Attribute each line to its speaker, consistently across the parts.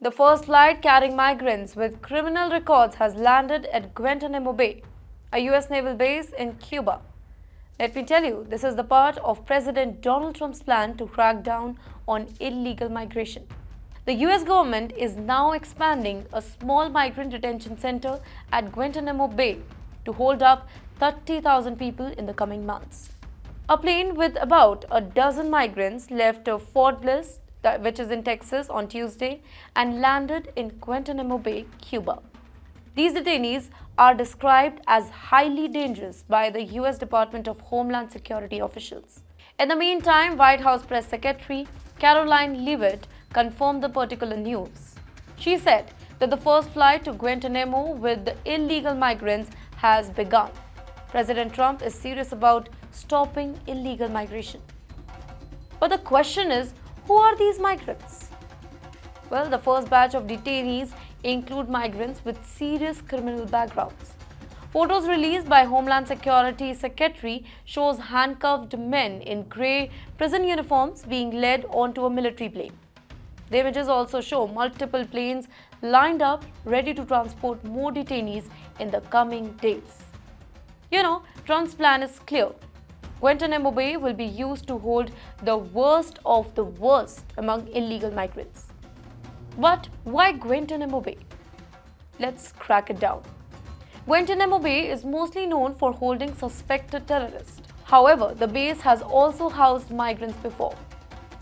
Speaker 1: The first flight carrying migrants with criminal records has landed at Guantanamo Bay, a US naval base in Cuba. Let me tell you, this is the part of President Donald Trump's plan to crack down on illegal migration. The US government is now expanding a small migrant detention center at Guantanamo Bay to hold up 30,000 people in the coming months. A plane with about a dozen migrants left Fort Bliss, which is in Texas, on Tuesday and landed in Guantanamo Bay, Cuba. These detainees are described as highly dangerous by the US Department of Homeland Security officials. In the meantime, White House Press Secretary Caroline Leavitt confirmed the particular news. She said that the first flight to Guantanamo with the illegal migrants has begun. President Trump is serious about stopping illegal migration. But the question is, who are these migrants? Well, the first batch of detainees include migrants with serious criminal backgrounds. Photos released by Homeland Security Secretary shows handcuffed men in grey prison uniforms being led onto a military plane. The images also show multiple planes lined up ready to transport more detainees in the coming days. Trump's plan is clear. Guantanamo Bay will be used to hold the worst of the worst among illegal migrants. But why Guantanamo Bay? Let's crack it down. Guantanamo Bay is mostly known for holding suspected terrorists. However, the base has also housed migrants before.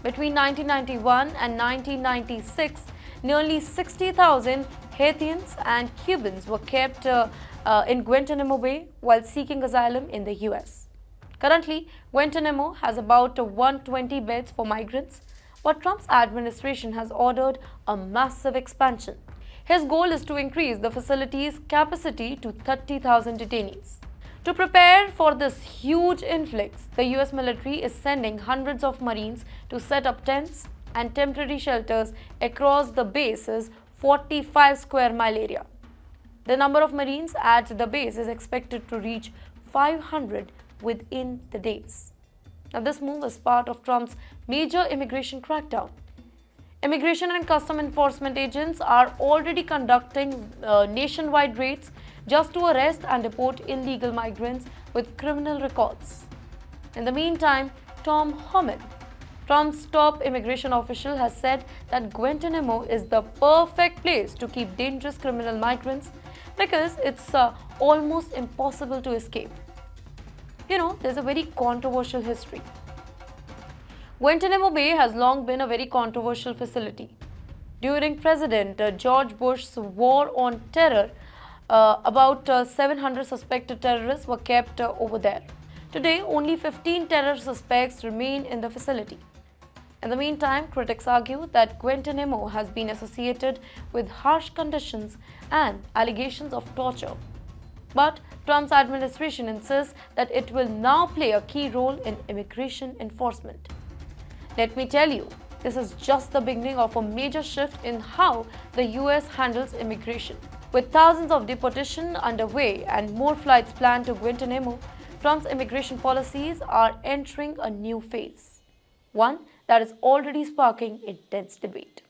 Speaker 1: Between 1991 and 1996, nearly 60,000 Haitians and Cubans were kept in Guantanamo Bay while seeking asylum in the US. Currently, Guantanamo has about 120 beds for migrants, but Trump's administration has ordered a massive expansion. His goal is to increase the facility's capacity to 30,000 detainees. To prepare for this huge influx, the US military is sending hundreds of Marines to set up tents and temporary shelters across the base's 45 square mile area. The number of Marines at the base is expected to reach 500 within the days. Now, this move is part of Trump's major immigration crackdown. Immigration and Custom Enforcement agents are already conducting nationwide raids just to arrest and deport illegal migrants with criminal records. In the meantime, Tom Homan, Trump's top immigration official, has said that Guantanamo is the perfect place to keep dangerous criminal migrants because it's almost impossible to escape. There's a very controversial history. Guantanamo Bay has long been a very controversial facility. During President George Bush's war on terror, about 700 suspected terrorists were kept over there. Today, only 15 terror suspects remain in the facility. In the meantime, critics argue that Guantanamo has been associated with harsh conditions and allegations of torture. But Trump's administration insists that it will now play a key role in immigration enforcement. Let me tell you, this is just the beginning of a major shift in how the US handles immigration. With thousands of deportations underway and more flights planned to Guantanamo, Trump's immigration policies are entering a new phase, one that is already sparking intense debate.